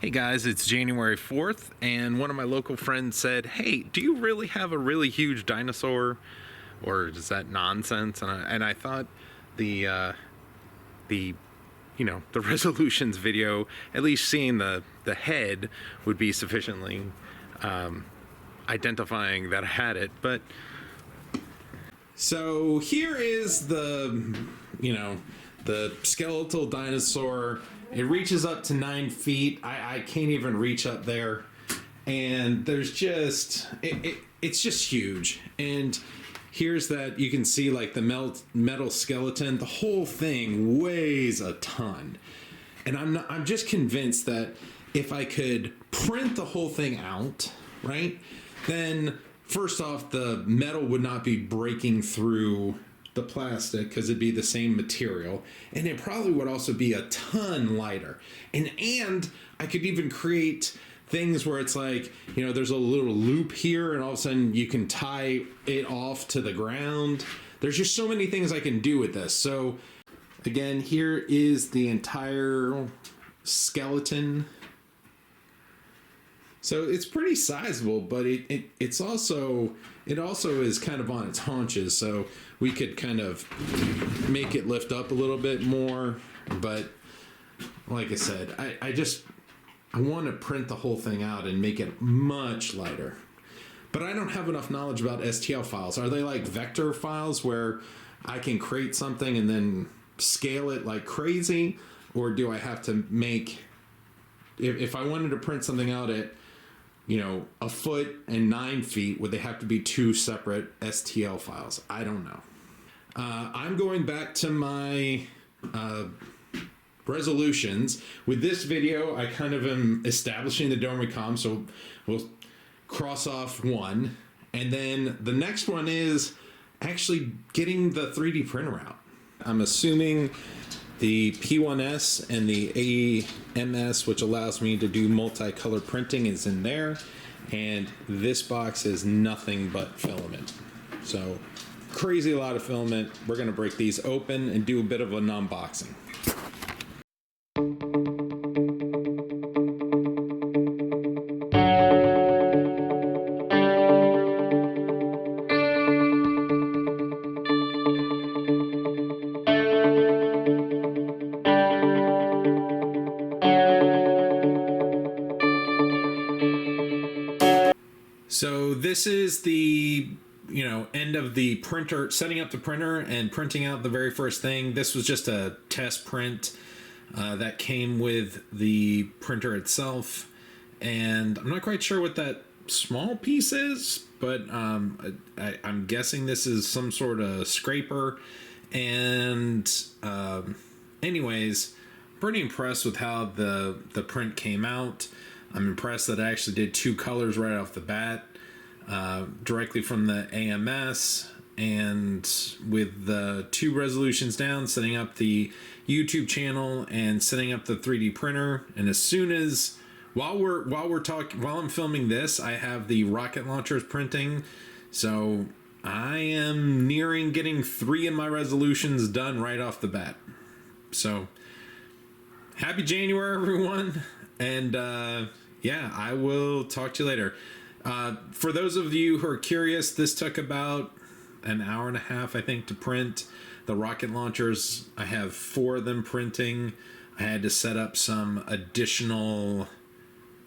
Hey guys, it's January 4th, and one of my local friends said, "Hey, do you really have a really huge dinosaur, or is that nonsense?" And I thought the the resolutions video, at least seeing the head, would be sufficiently identifying that I had it. But so here is the skeletal dinosaur. It reaches up to 9 feet. I can't even reach up there. And there's just, it's just huge. And here's that, you can see like the metal skeleton. The whole thing weighs a ton. And I'm just convinced that if I could print the whole thing out, right, then first off, the metal would not be breaking through the plastic because it'd be the same material, and it probably would also be a ton lighter. And I could even create things where it's like, there's a little loop here, and all of a sudden you can tie it off to the ground. There's just so many things I can do with this. So again, here is the entire skeleton. So it's pretty sizable, but it also is kind of on its haunches, so we could kind of make it lift up a little bit more. But like I said, I want to print the whole thing out and make it much lighter. But I don't have enough knowledge about STL files. Are they like vector files where I can create something and then scale it like crazy? Or do I have to make, if I wanted to print something out at 1 foot and 9 feet, would they have to be two separate STL files? I don't know. I'm going back to my resolutions. With this video, I kind of am establishing the doremicom, so we'll cross off one. And then the next one is actually getting the 3D printer out. I'm assuming the P1S and the AMS, which allows me to do multicolor printing, is in there. And this box is nothing but filament. So crazy, a lot of filament. We're gonna break these open and do a bit of an unboxing. So this is the end of the printer, setting up the printer and printing out the very first thing. This was just a test print that came with the printer itself, and I'm not quite sure what that small piece is, but I'm guessing this is some sort of scraper. And anyways, pretty impressed with how the print came out. I'm impressed that I actually did 2 colors right off the bat, directly from the AMS, and with the 2 resolutions down, setting up the YouTube channel and setting up the 3D printer. And as soon as while I'm filming this, I have the rocket launchers printing, so I am nearing getting 3 of my resolutions done right off the bat. So happy January, everyone. And yeah, I will talk to you later. For those of you who are curious, this took about an hour and a half, I think, to print. The rocket launchers, I have 4 of them printing. I had to set up some additional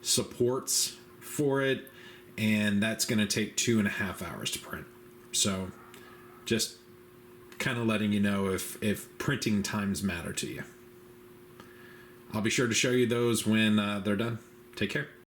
supports for it, and that's going to take 2.5 hours to print. So just kind of letting you know if printing times matter to you. I'll be sure to show you those when they're done. Take care.